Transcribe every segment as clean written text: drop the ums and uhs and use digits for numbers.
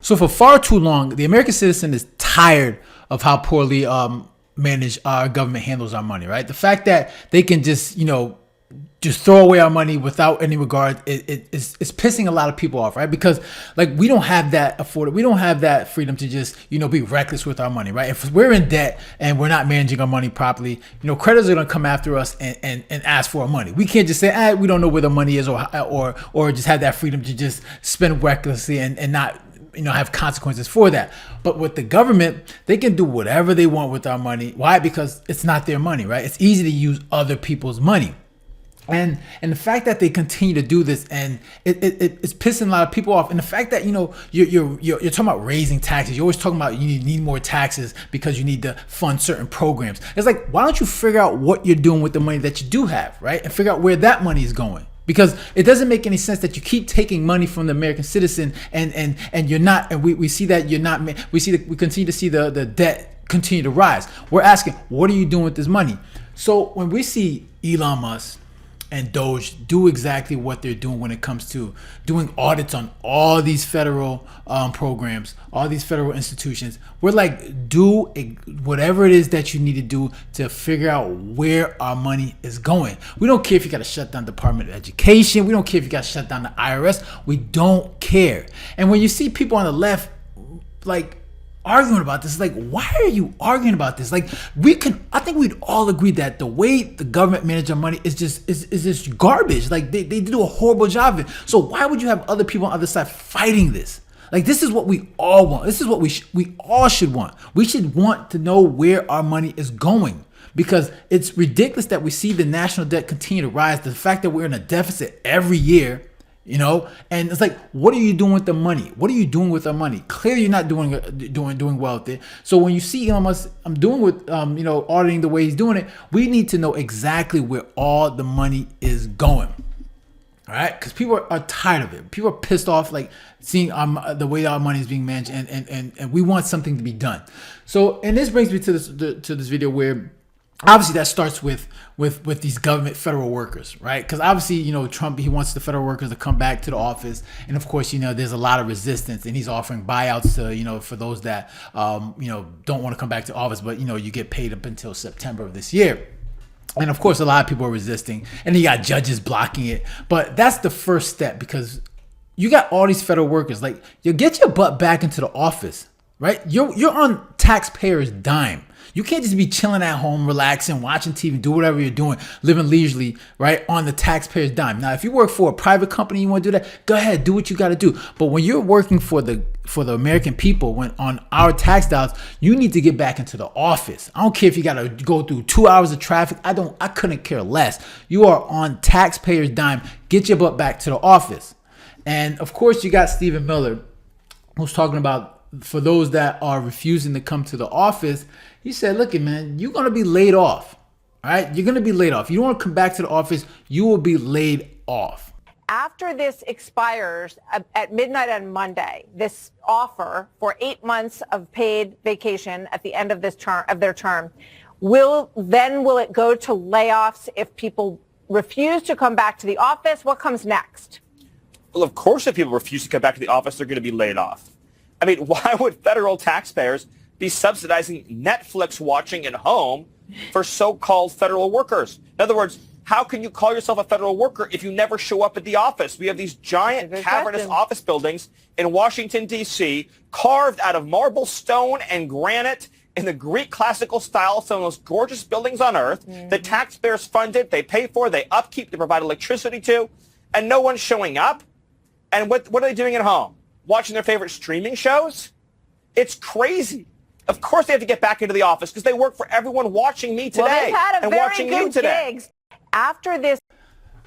So for far too long, the American citizen is tired of how poorly managed our government handles our money, right? The fact that they can just throw away our money without any regard it's pissing a lot of people off, right? Because like we don't have that freedom to just be reckless with our money, right? If we're in debt and we're not managing our money properly, creditors are gonna come after us and ask for our money. We can't just say we don't know where the money is, or just have that freedom to just spend recklessly and not have consequences for that. But with the government, they can do whatever they want with our money. Why? Because it's not their money, right? It's easy to use other people's money. And the fact that they continue to do this, and it's pissing a lot of people off. And the fact that you're talking about raising taxes, you're always talking about you need more taxes because you need to fund certain programs. It's like, why don't you figure out what you're doing with the money that you do have, right? And figure out where that money is going. Because it doesn't make any sense that you keep taking money from the American citizen and you're not, and we see that you're not. We continue to see the debt continue to rise. We're asking, what are you doing with this money? So when we see Elon Musk and Doge do exactly what they're doing when it comes to doing audits on all these federal programs, all these federal institutions, we're like, do whatever it is that you need to do to figure out where our money is going. We don't care if you got to shut down the Department of Education. We don't care if you got to shut down the IRS. We don't care. And when you see people on the left like arguing about this, like, why are you arguing about this? Like, I think we'd all agree that the way the government manages our money is just garbage. Like they do a horrible job of it. So why would you have other people on the other side fighting this? Like, this is what we all want. This is what we all should want. We should want to know where our money is going, because it's ridiculous that we see the national debt continue to rise. The fact that we're in a deficit every year, and it's like, what are you doing with the money? What are you doing with our money? Clearly, you're not doing well with it. So when you see Elon Musk, I'm doing with auditing the way he's doing it, we need to know exactly where all the money is going. All right, because people are tired of it. People are pissed off, like seeing the way our money is being managed, and we want something to be done. So, and this brings me to this video where, obviously, that starts with these government federal workers, right? Because obviously, Trump, he wants the federal workers to come back to the office, and of course, there's a lot of resistance, and he's offering buyouts to for those that don't want to come back to office, but you get paid up until September of this year. And of course, a lot of people are resisting, and you got judges blocking it. But that's the first step, because you got all these federal workers. Like, you get your butt back into the office, right? You're on taxpayers' dime. You can't just be chilling at home, relaxing, watching TV, do whatever you're doing, living leisurely, right, on the taxpayer's dime. Now, if you work for a private company, you want to do that, go ahead, do what you got to do. But when you're working for the American people, when on our tax dollars, you need to get back into the office. I don't care if you got to go through 2 hours of traffic. I couldn't care less. You are on taxpayers' dime. Get your butt back to the office. And of course, you got Stephen Miller, who's talking about, for those that are refusing to come to the office, he said, look, man, you're going to be laid off. All right? You're going to be laid off. You don't want to come back to the office, you will be laid off. After this expires at midnight on Monday, this offer for 8 months of paid vacation at the end of their term, will it go to layoffs if people refuse to come back to the office? What comes next? Well, of course, if people refuse to come back to the office, they're going to be laid off. I mean, why would federal taxpayers be subsidizing Netflix watching at home for so-called federal workers? In other words, how can you call yourself a federal worker if you never show up at the office? We have these giant cavernous office buildings in Washington, D.C., carved out of marble, stone, and granite in the Greek classical style, some of the most gorgeous buildings on earth. The taxpayers fund it, they pay for, they upkeep, they provide electricity to, and no one's showing up. And what are they doing at home? Watching their favorite streaming shows? It's crazy. Of course they have to get back into the office because they work for everyone watching me today, well, they've had and watching you today. Gigs. After this,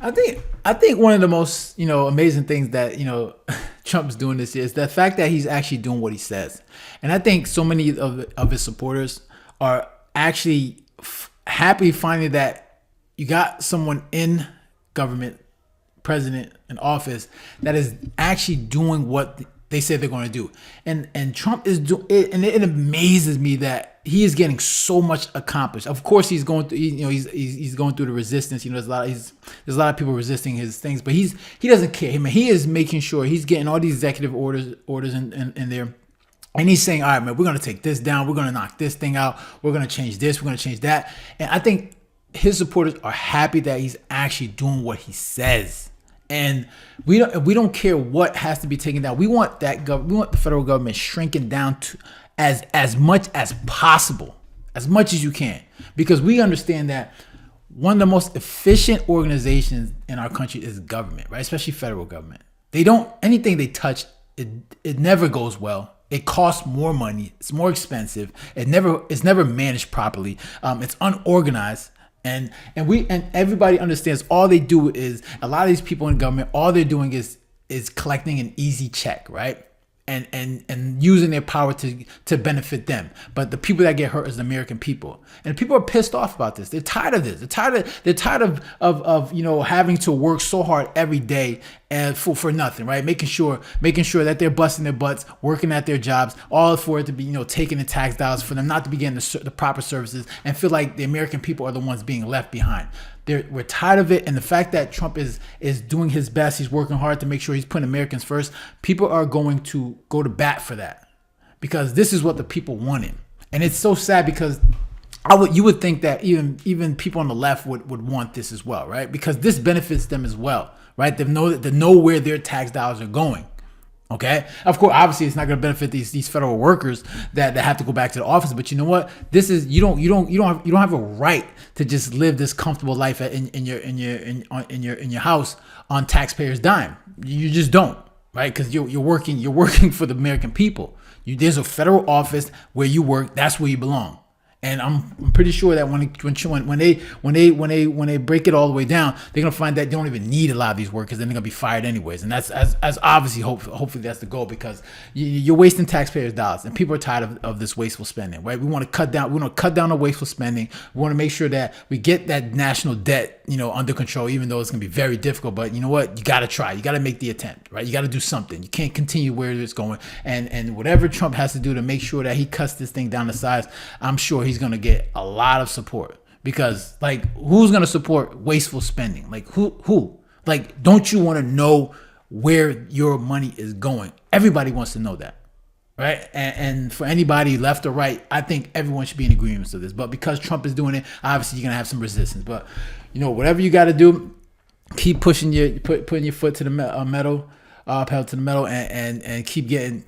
I think one of the most amazing things that Trump's doing this year is the fact that he's actually doing what he says, and I think so many of his supporters are actually happy finding that you got someone in government, president in office, that is actually doing what they say they're going to do. And Trump is doing it, and it amazes me that he is getting so much accomplished. Of course, he's going through, he's going through the resistance. There's a lot of people resisting his things, but he doesn't care. He is making sure he's getting all these executive orders in there. And he's saying, all right, man, we're going to take this down. We're going to knock this thing out. We're going to change this. We're going to change that. And I think his supporters are happy that he's actually doing what he says. And we don't care what has to be taken down. We want we want the federal government shrinking down to as much as possible, as much as you can, because we understand that one of the most efficient organizations in our country is government, right? Especially federal government. Anything they touch, it never goes well. It costs more money. It's more expensive. It's never managed properly. It's unorganized. And everybody understands all they do is, a lot of these people in government, all they're doing is collecting an easy check, right? And using their power to benefit them. But the people that get hurt is the American people. And people are pissed off about this. They're tired of this. They're tired of having to work so hard every day and for nothing, right? Making sure that they're busting their butts, working at their jobs, all for it to be, taking the tax dollars, for them not to be getting the proper services, and feel like the American people are the ones being left behind. We're tired of it, and the fact that Trump is doing his best, he's working hard to make sure he's putting Americans first. People are going to go to bat for that, because this is what the people wanted. And it's so sad, because you would think that even people on the left would want this as well, right? Because this benefits them as well, right? They know where their tax dollars are going. Okay. Of course, obviously, it's not going to benefit these federal workers that have to go back to the office. But you know what? This is you don't have a right to just live this comfortable life in your house on taxpayers' dime. You just don't, right? Because you're working for the American people. There's a federal office where you work. That's where you belong. And I'm pretty sure that when they break it all the way down, they're gonna find that they don't even need a lot of these workers, and they're gonna be fired anyways. And that's as obviously hopefully that's the goal, because you're wasting taxpayers' dollars, and people are tired of this wasteful spending, right? We want to cut down the wasteful spending. We want to make sure that we get that national debt, under control, even though it's gonna be very difficult. But you know what? You gotta try. You gotta make the attempt, right? You gotta do something. You can't continue where it's going. And whatever Trump has to do to make sure that he cuts this thing down to size, I'm sure he's going to get a lot of support, because who's going to support wasteful spending? Who? Don't you want to know where your money is going? Everybody wants to know that, right? And for anybody left or right, I think everyone should be in agreement with this. But because Trump is doing it, obviously you're going to have some resistance. But whatever you got to do, keep putting your foot to the metal. Pedal to the metal, and keep doing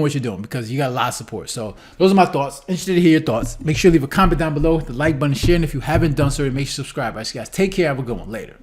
what you're doing, because you got a lot of support. So those are my thoughts. Interested to hear your thoughts. Make sure to leave a comment down below, hit the like button, share, and if you haven't done so, make sure to subscribe. All right, so guys, take care. Have a good one. Later.